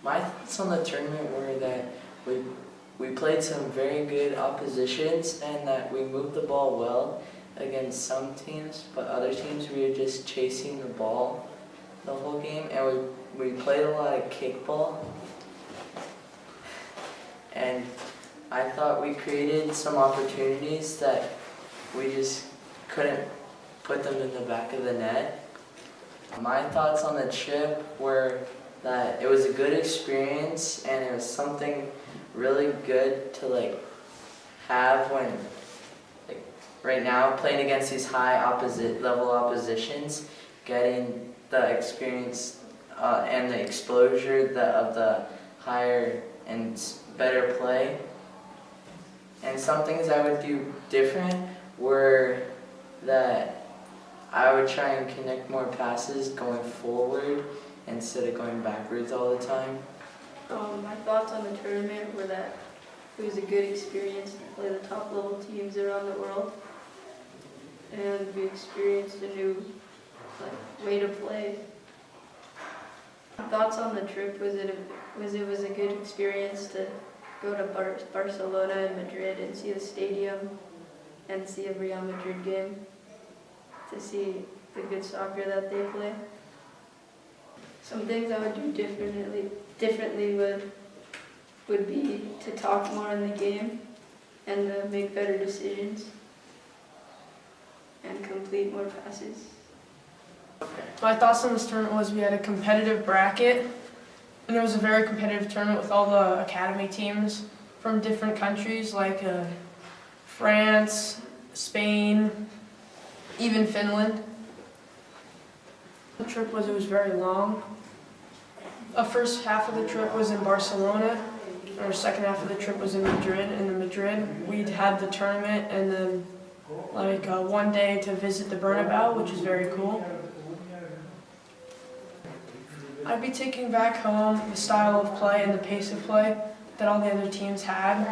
My thoughts on the tournament were that we played some very good oppositions and that we moved the ball well against some teams, but other teams we were just chasing the ball the whole game, and we played a lot of kickball. And I thought we created some opportunities that we just couldn't put them in the back of the net. My thoughts on the trip were that it was a good experience and it was something really good to have when right now playing against these high level oppositions, getting the experience and the exposure of the higher and better play. And some things I would do different were that I would try and connect more passes going forward instead of going backwards all the time. My thoughts on the tournament were that it was a good experience to play the top level teams around the world, and we experienced a new way to play. My thoughts on the trip was it was a good experience to go to Barcelona and Madrid and see the stadium and see a Real Madrid game, to see the good soccer that they play. Some things I would do differently would be to talk more in the game and to make better decisions and complete more passes. My thoughts on this tournament was we had a competitive bracket, and it was a very competitive tournament with all the academy teams from different countries like France, Spain, even Finland. The trip it was very long. The first half of the trip was in Barcelona, and our second half of the trip was in Madrid. In Madrid, we'd had the tournament and then one day to visit the Bernabeu, which is very cool. I'd be taking back home the style of play and the pace of play that all the other teams had,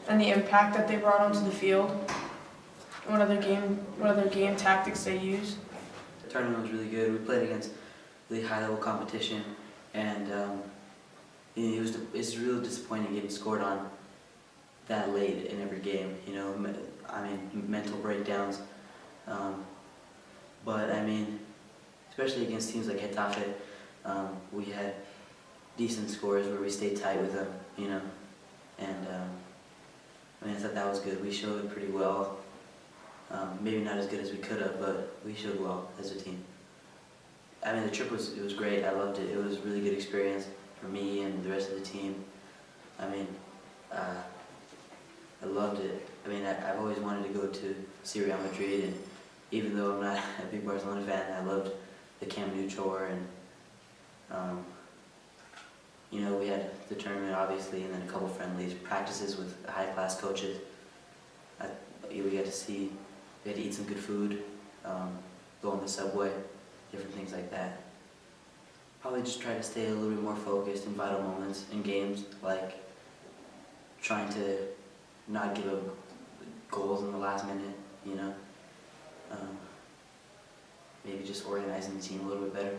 and the impact that they brought onto the field, and what other game tactics they used. The tournament was really good. We played against really high-level competition, and it's really disappointing getting scored on that late in every game. Mental breakdowns. But especially against teams like Getafe, we had decent scores where we stayed tight with them. And I thought that was good. We showed pretty well. Maybe not as good as we could have, but we showed well as a team. The trip was great. I loved it. It was a really good experience for me and the rest of the team. I loved it. I've always wanted to go to see Real Madrid, and even though I'm not a big Barcelona fan, I loved the Camp Nou tour, and we had the tournament obviously, and then a couple friendlies, practices with high-class coaches. We had to eat some good food, go on the subway, different things like that. Probably just try to stay a little bit more focused in vital moments in games, like trying to not give up goals in the last minute, maybe just organizing the team a little bit better.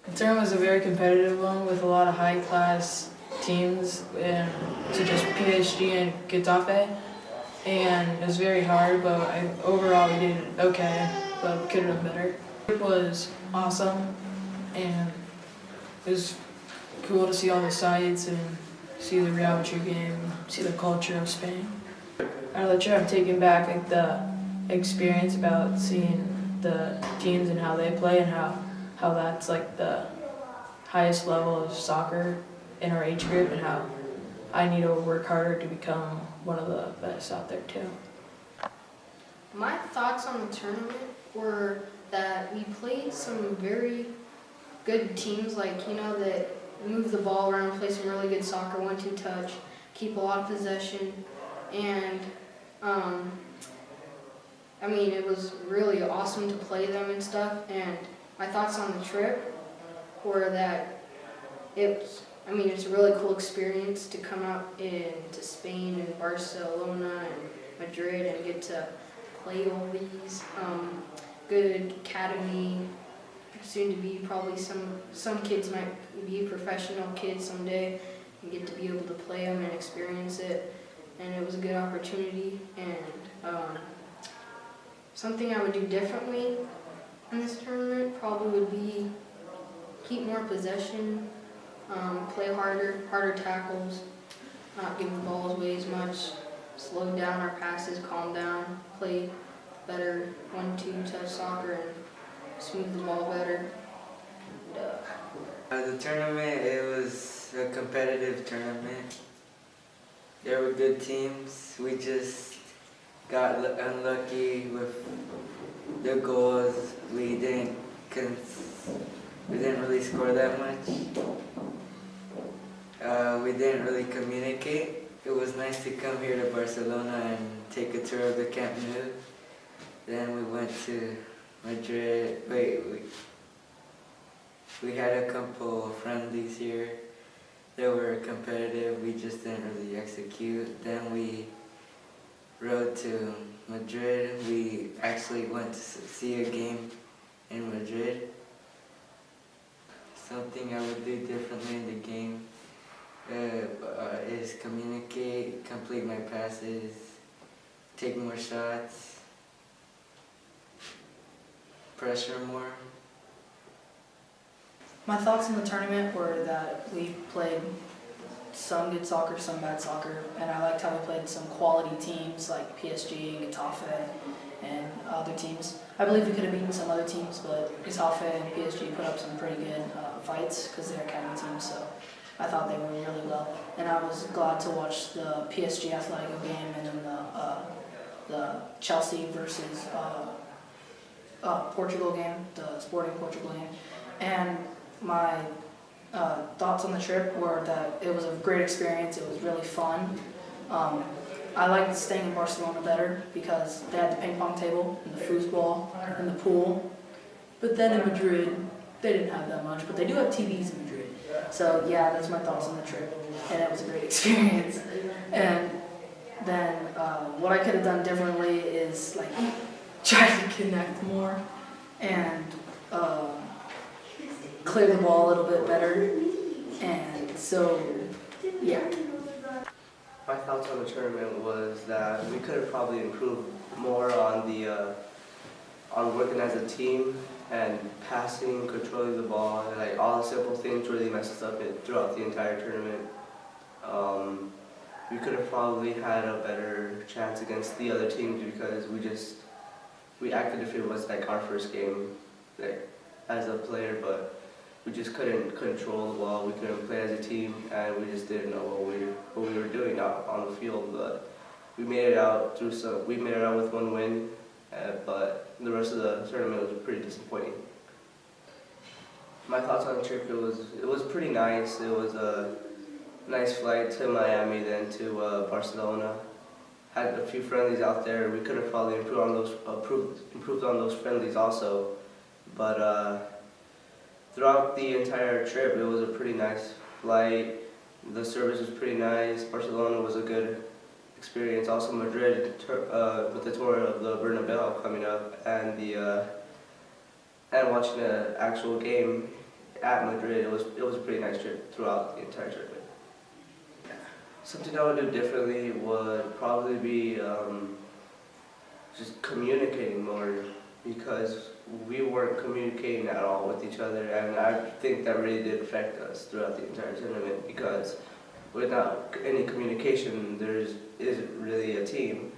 The tournament was a very competitive one with a lot of high-class teams, such as PSG and Getafe, and it was very hard, but overall we did okay, but we could have done better. It was awesome, and it was cool to see all the sights and see the Real Madrid game, see the culture of Spain. Out of the trip, I'm taking back the experience about seeing the teams and how they play, and how that's the highest level of soccer in our age group, and how I need to work harder to become one of the best out there too. My thoughts on the tournament were that we played some very good teams, that move the ball around, play some really good soccer, 1-2 touch, keep a lot of possession, and it was really awesome to play them and stuff. And my thoughts on the trip were that it's a really cool experience to come out into Spain and Barcelona and Madrid and get to play all these good academy soon to be probably some kids might be professional kids someday and get to be able to play them and experience it. And it was a good opportunity. And something I would do differently in this tournament probably would be keep more possession, play harder tackles, not give the balls away as much, slow down our passes, calm down, play better 1-2 touch soccer and smooth the ball better. The tournament, it was a competitive tournament. There were good teams. We just got unlucky with the goals. We didn't really score that much. We didn't really communicate. It was nice to come here to Barcelona and take a tour of the Camp Nou. Then we went to Madrid. We had a couple of friendlies here. They were competitive. We just didn't really execute. Then we rode to Madrid. We actually went to see a game in Madrid. Something I would do differently in the game is communicate, complete my passes, take more shots, pressure more. My thoughts on the tournament were that we played some good soccer, some bad soccer, and I liked how we played some quality teams like PSG, Getafe, and other teams. I believe we could have beaten some other teams, but Getafe and PSG put up some pretty good fights because they're academy teams, so I thought they were really well. And I was glad to watch the PSG Atletico game and then the Chelsea versus Portugal game, the Sporting Portugal game. And my thoughts on the trip were that it was a great experience. It was really fun. I liked staying in Barcelona better because they had the ping pong table and the foosball and the pool. But then in Madrid, they didn't have that much, but they do have TVs in Madrid. So yeah, that's my thoughts on the trip, and it was a great experience. And then what I could have done differently is like try to connect more and clear the ball a little bit better. And so, yeah. My thoughts on the tournament was that we could have probably improved more on the on working as a team and passing, controlling the ball, and like all the simple things really messed us up throughout the entire tournament. We could have probably had a better chance against the other teams because we acted if it was like our first game, like as a player, but we just couldn't control the ball. We couldn't play as a team, and we just didn't know what we were doing out on the field. But we made it out We made it out with one win, but the rest of the tournament was pretty disappointing. My thoughts on the trip: it was pretty nice. It was a nice flight to Miami, then to Barcelona. Had a few friendlies out there. We could have probably improved on those friendlies also, but. Throughout the entire trip, it was a pretty nice flight. The service was pretty nice. Barcelona was a good experience. Also Madrid, with the tour of the Bernabeu coming up, and and watching the actual game at Madrid. It was a pretty nice trip throughout the entire trip. Something I would do differently would probably be just communicating more, because we weren't communicating at all with each other, and I think that really did affect us throughout the entire tournament, because without any communication there isn't really a team.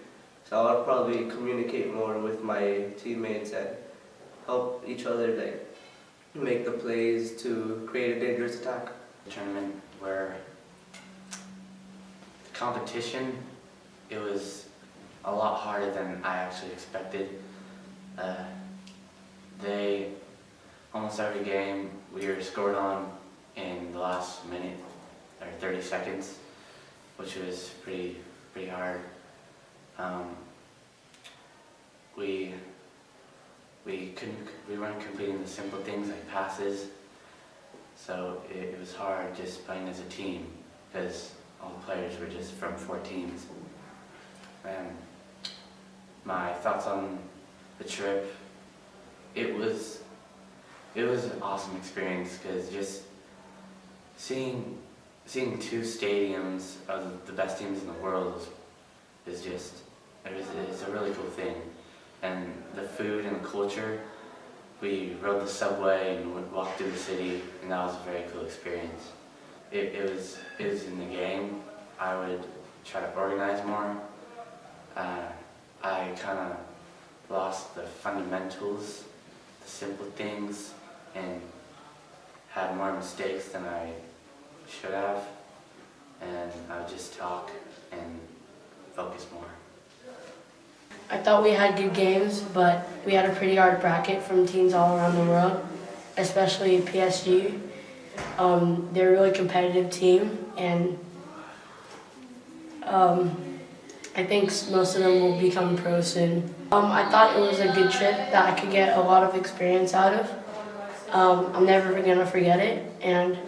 So I'll probably communicate more with my teammates and help each other like make the plays to create a dangerous attack. Tournament where the competition, it was a lot harder than I actually expected. Almost every game we were scored on in the last minute or 30 seconds, which was pretty hard. We weren't completing the simple things like passes, so it was hard just playing as a team because all the players were just from 4 teams. And my thoughts on the trip, it was It was an awesome experience because just seeing two stadiums of the best teams in the world is just it's a really cool thing. And the food and the culture, we rode the subway and would walk through the city, and that was a very cool experience. It was in the game. I would try to organize more. I kind of lost the fundamentals, the simple things, and had more mistakes than I should have. And I would just talk and focus more. I thought we had good games, but we had a pretty hard bracket from teams all around the world, especially PSG. They're a really competitive team, and I think most of them will become pro soon. I thought it was a good trip that I could get a lot of experience out of. I'm never going to forget it, and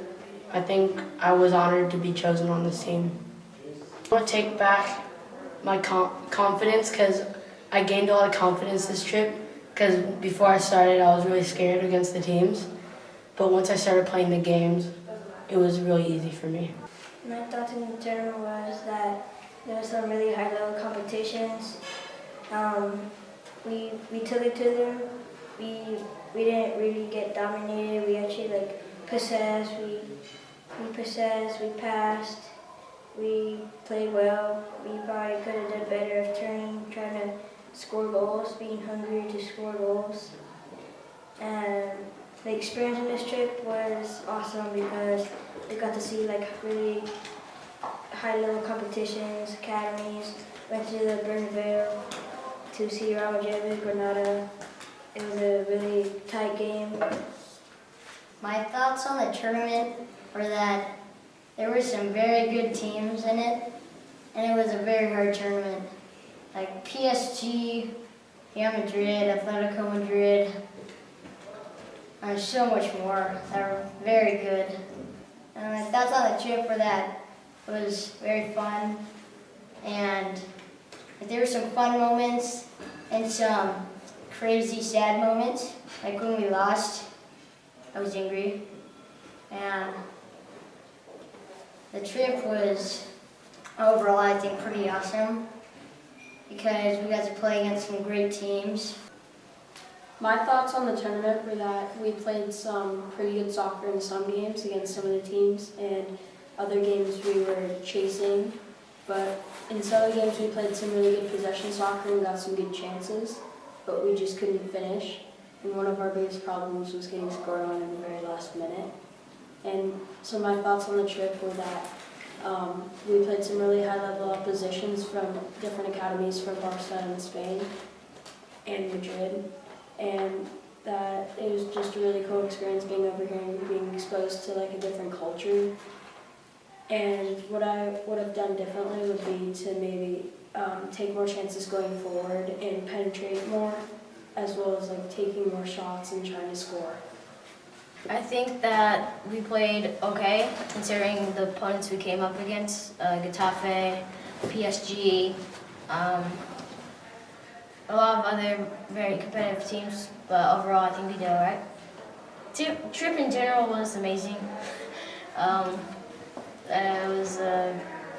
I think I was honored to be chosen on this team. I want to take back my confidence because I gained a lot of confidence this trip because before I started I was really scared against the teams, but once I started playing the games it was really easy for me. My thoughts in the tournament was that there were some really high level competitions. We took it to them. We didn't really get dominated. We actually possessed. We possessed. We passed. We played well. We probably could have done better of trying to score goals, being hungry to score goals. And the experience in this trip was awesome because we got to see really high-level competitions, academies. Went to the Bernabeu to see Real Madrid with Granada. It was a really tight game. My thoughts on the tournament were that there were some very good teams in it, and it was a very hard tournament. Like PSG, Real Madrid, Atletico Madrid, and so much more that were very good. And my thoughts on the trip were that it was very fun, and there were some fun moments and some crazy sad moments, like when we lost. I was angry, and the trip was overall, I think, pretty awesome because we got to play against some great teams. My thoughts on the tournament were that we played some pretty good soccer in some games against some of the teams, and other games we were chasing. But in some of the games we played some really good possession soccer and got some good chances, but we just couldn't finish. And one of our biggest problems was getting scored on in the very last minute. And so my thoughts on the trip were that we played some really high-level oppositions from different academies from Barcelona and Spain and Madrid. And that it was just a really cool experience being over here and being exposed to a different culture. And what I would have done differently would be to maybe take more chances going forward and penetrate more, as well as taking more shots and trying to score. I think that we played okay, considering the opponents we came up against, Getafe, PSG, a lot of other very competitive teams, but overall I think we did alright. Trip in general was amazing. It was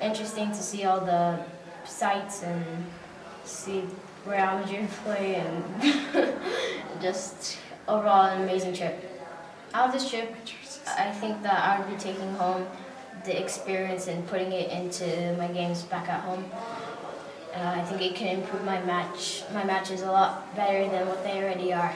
interesting to see all the sights and see Real Madrid play, and just overall an amazing trip. Out of this trip, I think that I would be taking home the experience and putting it into my games back at home. I think it can improve my matches a lot better than what they already are.